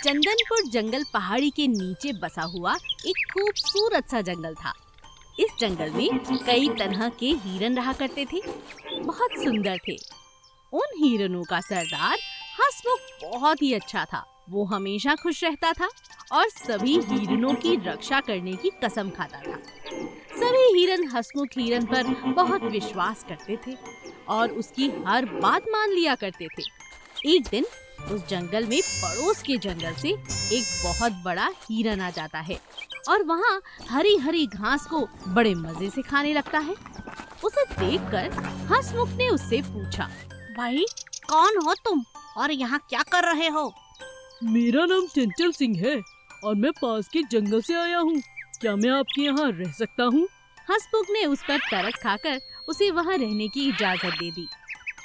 चंदनपुर जंगल पहाड़ी के नीचे बसा हुआ एक खूबसूरत सा जंगल था। इस जंगल में कई तरह के हिरन रहा करते थे, बहुत सुंदर थे। उन हिरनों का सरदार हंसमुख बहुत ही अच्छा था। वो हमेशा खुश रहता था और सभी हिरनों की रक्षा करने की कसम खाता था। सभी हिरन हंसमुख हिरन पर बहुत विश्वास करते थे और उसकी हर बात मान लिया करते थे। एक दिन उस जंगल में पड़ोस के जंगल से एक बहुत बड़ा हिरन आ जाता है और वहाँ हरी हरी घास को बड़े मजे से खाने लगता है। उसे देखकर हंसमुख ने उससे पूछा, भाई कौन हो तुम और यहाँ क्या कर रहे हो? मेरा नाम चंचल सिंह है और मैं पास के जंगल से आया हूँ। क्या मैं आपके यहाँ रह सकता हूँ? हंसमुख ने उस पर तरस खाकर उसे वहाँ रहने की इजाजत दे दी।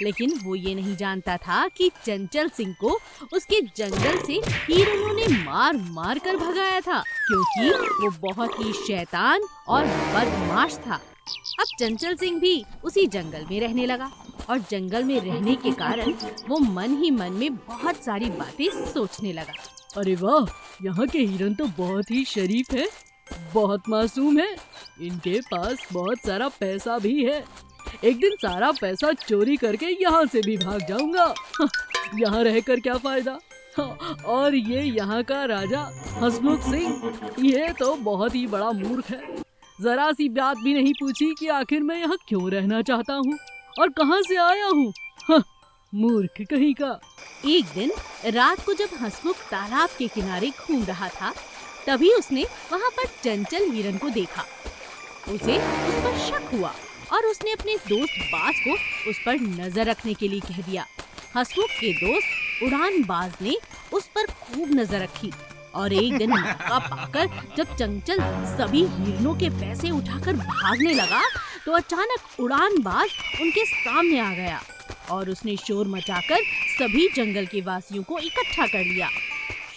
लेकिन वो ये नहीं जानता था कि चंचल सिंह को उसके जंगल से हिरनों ने मार मार कर भगाया था, क्योंकि वो बहुत ही शैतान और बदमाश था। अब चंचल सिंह भी उसी जंगल में रहने लगा और जंगल में रहने के कारण वो मन ही मन में बहुत सारी बातें सोचने लगा। अरे वाह, यहाँ के हिरन तो बहुत ही शरीफ है, बहुत मासूम है। इनके पास बहुत सारा पैसा भी है। एक दिन सारा पैसा चोरी करके यहाँ से भी भाग जाऊंगा। यहाँ रहकर क्या फायदा। और ये यहाँ का राजा हंसमुख सिंह, ये तो बहुत ही बड़ा मूर्ख है। जरा सी बात भी नहीं पूछी कि आखिर मैं यहाँ क्यों रहना चाहता हूँ और कहाँ से आया हूँ। मूर्ख कहीं का। एक दिन रात को जब हंसमुख तालाब के किनारे घूम रहा था, तभी उसने वहाँ पर चंचल हिरन को देखा। उसे उस पर शक हुआ और उसने अपने दोस्त बाज को उस पर नजर रखने के लिए कह दिया। हंसमुख के दोस्त उड़ान बाज ने उस पर खूब नजर रखी और एक दिन मौका पाकर जब चंचल सभी हिरनों के पैसे उठाकर भागने लगा, तो अचानक उड़ान बाज उनके सामने आ गया और उसने शोर मचाकर सभी जंगल के वासियों को इकट्ठा कर लिया।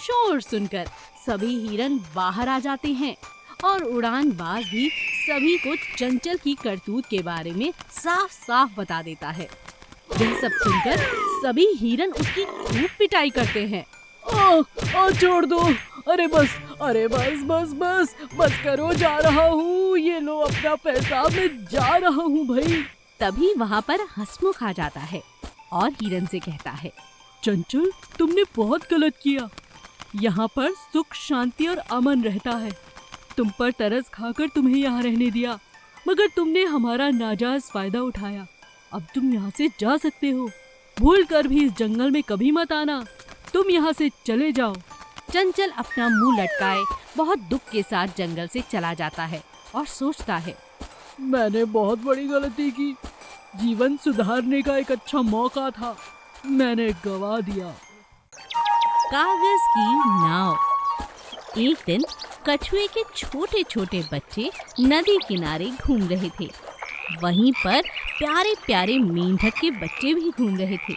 शोर सुनकर सभी हिरन बाहर आ जाते हैं और उड़ान बाज भी सभी को चंचल की करतूत के बारे में साफ साफ बता देता है। यह सब सुनकर सभी हिरन उसकी खूब पिटाई करते हैं। छोड़ दो। अरे बस करो, जा रहा हूँ। ये लो अपना पैसा, मैं जा रहा हूँ भाई। तभी वहाँ पर हंसमुख आ जाता है और हिरन से कहता है, चंचल, तुमने बहुत गलत किया। यहाँ पर सुख शांति और अमन रहता है। तुम पर तरस खाकर तुम्हें यहाँ रहने दिया, मगर तुमने हमारा नाजायज फायदा उठाया। अब तुम यहाँ से जा सकते हो। भूल कर भी इस जंगल में कभी मत आना। तुम यहाँ से चले जाओ। चंचल अपना मुंह लटकाए बहुत दुख के साथ जंगल से चला जाता है और सोचता है, मैंने बहुत बड़ी गलती की। जीवन सुधारने का एक अच्छा मौका था, मैंने गवा दिया। कागज की नाव। एक दिन कछुए के छोटे छोटे बच्चे नदी किनारे घूम रहे थे। वहीं पर प्यारे प्यारे मेंढक के बच्चे भी घूम रहे थे।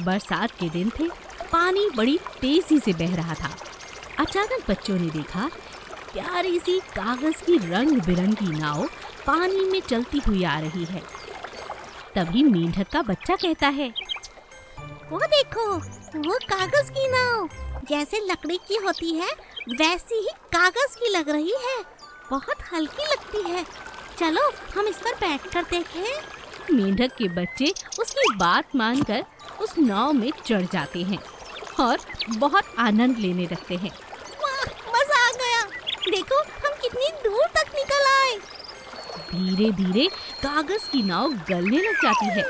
बरसात के दिन थे, पानी बड़ी तेजी से बह रहा था। अचानक बच्चों ने देखा प्यारी सी कागज की रंग बिरंगी नाव पानी में चलती हुई आ रही है। तभी मेंढक का बच्चा कहता है, वो देखो, वो कागज की नाव जैसे लकड़ी की होती है वैसी ही कागज की लग रही है। बहुत हल्की लगती है। चलो हम इस पर बैठकर देखें। मेंढक के बच्चे उसकी बात मानकर उस नाव में चढ़ जाते हैं और बहुत आनंद लेने लगते हैं। वाह, मजा आ गया। देखो हम कितनी दूर तक निकल आए। धीरे धीरे कागज की नाव गलने लग जाती है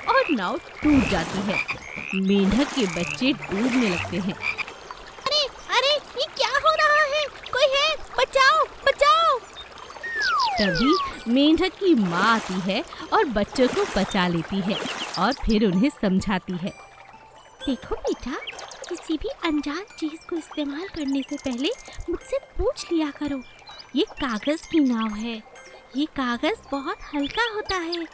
और नाव टूट जाती है। मेंढक के बच्चे डूबने लगते हैं। अरे अरे, ये क्या हो रहा है? कोई है? बचाओ बचाओ। तभी मेंढक की माँ आती है और बच्चों को बचा लेती है और फिर उन्हें समझाती है, देखो बेटा, किसी भी अनजान चीज को इस्तेमाल करने से पहले मुझसे पूछ लिया करो। ये कागज की नाव है। ये कागज बहुत हल्का होता है।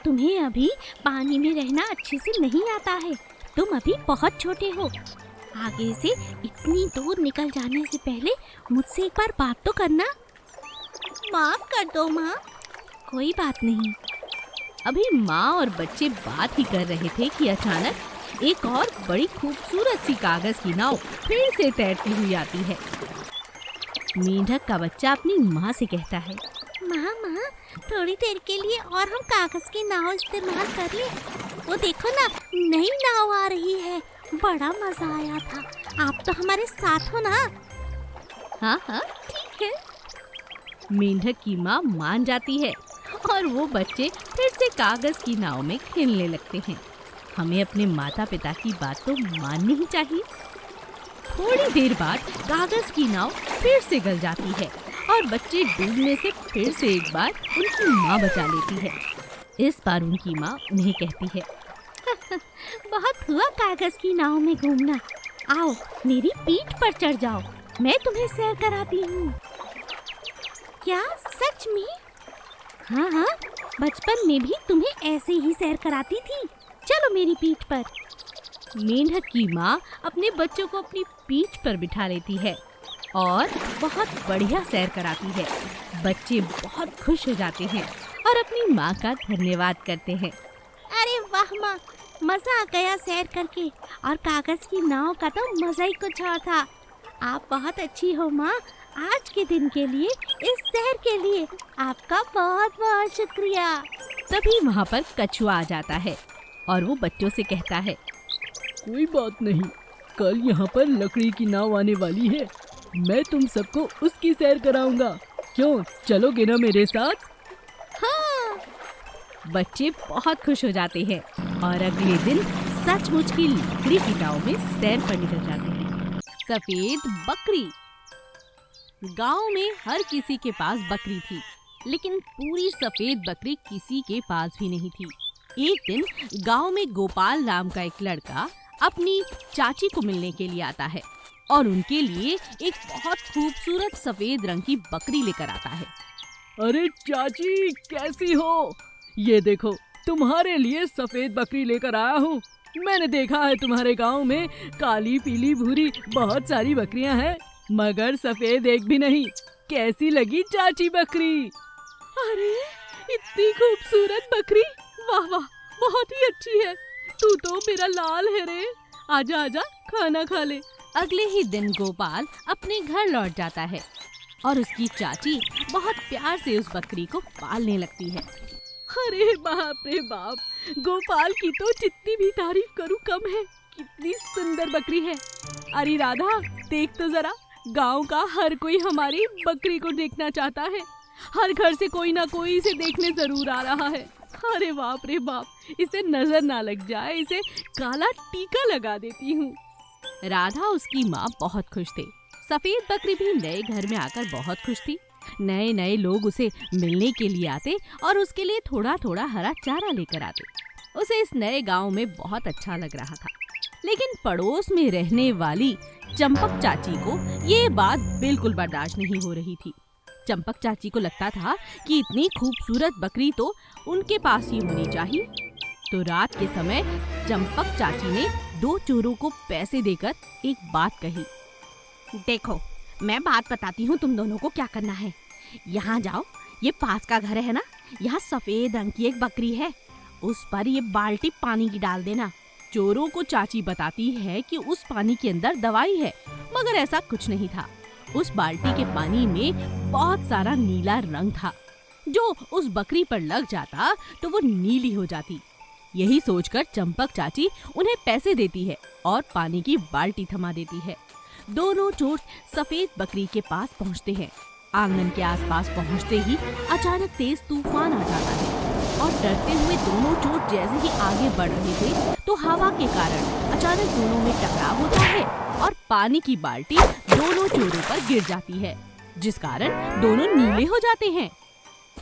तुम्हें अभी पानी में रहना अच्छे से नहीं आता है। तुम अभी बहुत छोटे हो। आगे से इतनी दूर निकल जाने से पहले मुझसे एक बार बात तो करना। माफ कर दो माँ। कोई बात नहीं। अभी माँ और बच्चे बात ही कर रहे थे कि अचानक एक और बड़ी खूबसूरत सी कागज की नाव फिर से तैरती हुई आती है। मेंढक का बच्चा अपनी माँ से कहता है, माँ माँ, थोड़ी देर के लिए और हम कागज की नाव इस्तेमाल कर ले। वो देखो ना, नई नाव आ रही है, बड़ा मजा आया था। आप तो हमारे साथ हो ना? हाँ हाँ ठीक है। मेंढक की माँ मान जाती है और वो बच्चे फिर से कागज की नाव में खेलने लगते हैं। हमें अपने माता पिता की बात तो माननी ही चाहिए। थोड़ी देर बाद कागज की नाव फिर से गल जाती है और बच्चे डूबने से फिर से एक बार उनकी माँ बचा लेती है। इस बार उनकी माँ उन्हें कहती है, बहुत हुआ कागज की नाव में घूमना। आओ मेरी पीठ पर चढ़ जाओ, मैं तुम्हें सैर कराती हूँ। क्या सच में? हाँ हाँ, बचपन में भी तुम्हें ऐसे ही सैर कराती थी। चलो मेरी पीठ पर। मेंढक की माँ अपने बच्चों को अपनी पीठ पर बिठा लेती है और बहुत बढ़िया सैर कराती है। बच्चे बहुत खुश हो जाते हैं और अपनी माँ का धन्यवाद करते हैं। अरे वाह माँ, मजा आ गया सैर करके, और कागज की नाव का तो मजा ही कुछ और था। आप बहुत अच्छी हो माँ। आज के दिन के लिए, इस सैर के लिए आपका बहुत बहुत शुक्रिया। तभी वहाँ पर कछुआ आ जाता है और वो बच्चों से कहता है, कोई बात नहीं, कल यहाँ पर लकड़ी की नाव आने वाली है, मैं तुम सबको उसकी सैर कराऊंगा। क्यों, चलोगे ना मेरे साथ? हाँ। बच्चे बहुत खुश हो जाते हैं और अगले दिन सचमुच की लकड़ी की नाव में सैर पर निकल जाते हैं। सफेद बकरी। गांव में हर किसी के पास बकरी थी, लेकिन पूरी सफेद बकरी किसी के पास भी नहीं थी। एक दिन गांव में गोपाल नाम का एक लड़का अपनी चाची को मिलने के लिए आता है और उनके लिए एक बहुत खूबसूरत सफेद रंग की बकरी लेकर आता है। अरे चाची, कैसी हो? ये देखो, तुम्हारे लिए सफेद बकरी लेकर आया हूँ। मैंने देखा है तुम्हारे गांव में काली पीली भूरी बहुत सारी बकरियां हैं, मगर सफेद एक भी नहीं। कैसी लगी चाची बकरी? अरे इतनी खूबसूरत बकरी, वाह वाह, बहुत ही अच्छी है। तू तो मेरा लाल है रे। आजा आजा, खाना खा ले। अगले ही दिन गोपाल अपने घर लौट जाता है और उसकी चाची बहुत प्यार से उस बकरी को पालने लगती है। अरे बाप रे बाप, गोपाल की तो जितनी भी तारीफ करूं कम है। कितनी सुंदर बकरी है। अरे राधा, देख तो जरा, गांव का हर कोई हमारी बकरी को देखना चाहता है। हर घर से कोई ना कोई इसे देखने जरूर आ रहा है। अरे बाप रे बाप, इसे नजर ना लग जाए, इसे काला टीका लगा देती हूँ। राधा उसकी माँ बहुत खुश थे। सफेद बकरी भी नए घर में आकर बहुत खुश थी। नए नए लोग उसे मिलने के लिए आते और उसके लिए थोड़ा थोड़ा हरा चारा लेकर आते। उसे इस नए गांव में बहुत अच्छा लग रहा था। लेकिन पड़ोस में रहने वाली चंपक चाची को ये बात बिल्कुल बर्दाश्त नहीं हो रही थी। चंपक चाची को लगता था कि इतनी खूबसूरत बकरी तो उनके पास ही होनी चाहिए। तो रात के समय चंपक चाची ने 2 चोरों को पैसे देकर एक बात कही। देखो, मैं बात बताती हूँ तुम दोनों को क्या करना है। यहाँ जाओ, ये पास का घर है ना, यहाँ सफेद रंग की एक बकरी है, उस पर ये बाल्टी पानी की डाल देना। चोरों को चाची बताती है कि उस पानी के अंदर दवाई है, मगर ऐसा कुछ नहीं था। उस बाल्टी के पानी में बहुत सारा नीला रंग था, जो उस बकरी पर लग जाता तो वो नीली हो जाती। यही सोचकर चंपक चाची उन्हें पैसे देती है और पानी की बाल्टी थमा देती है। दोनों चोर सफेद बकरी के पास पहुंचते हैं। आंगन के आसपास पहुंचते ही अचानक तेज तूफान आ जाता है और डरते हुए दोनों चोर जैसे ही आगे बढ़ रहे थे तो हवा के कारण अचानक दोनों में टकराव होता है और पानी की बाल्टी दोनों चोरों पर गिर जाती है, जिस कारण दोनों नीले हो जाते हैं।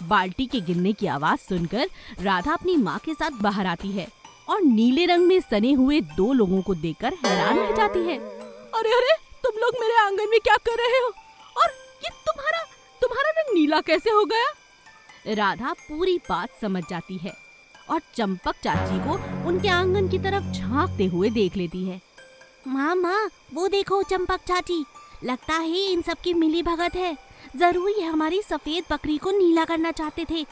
बाल्टी के गिरने की आवाज सुनकर राधा अपनी माँ के साथ बाहर आती है और नीले रंग में सने हुए 2 लोगों को देखकर हैरान रह जाती है। अरे अरे, तुम लोग मेरे आंगन में क्या कर रहे हो? और ये तुम्हारा रंग नीला कैसे हो गया? राधा पूरी बात समझ जाती है और चंपक चाची को उनके आंगन की तरफ झांकते हुए देख लेती है। माँ, वो देखो चंपक चाची, लगता है इन सब की मिली भगत है। जरूर ये हमारी सफेद बकरी को नीला करना चाहते थे।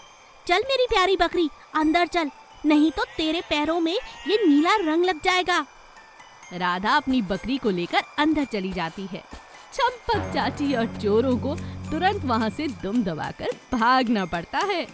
चल मेरी प्यारी बकरी, अंदर चल, नहीं तो तेरे पैरों में ये नीला रंग लग जाएगा। राधा अपनी बकरी को लेकर अंदर चली जाती है। चंपक चाची और चोरों को तुरंत वहाँ से दुम दबाकर भागना पड़ता है।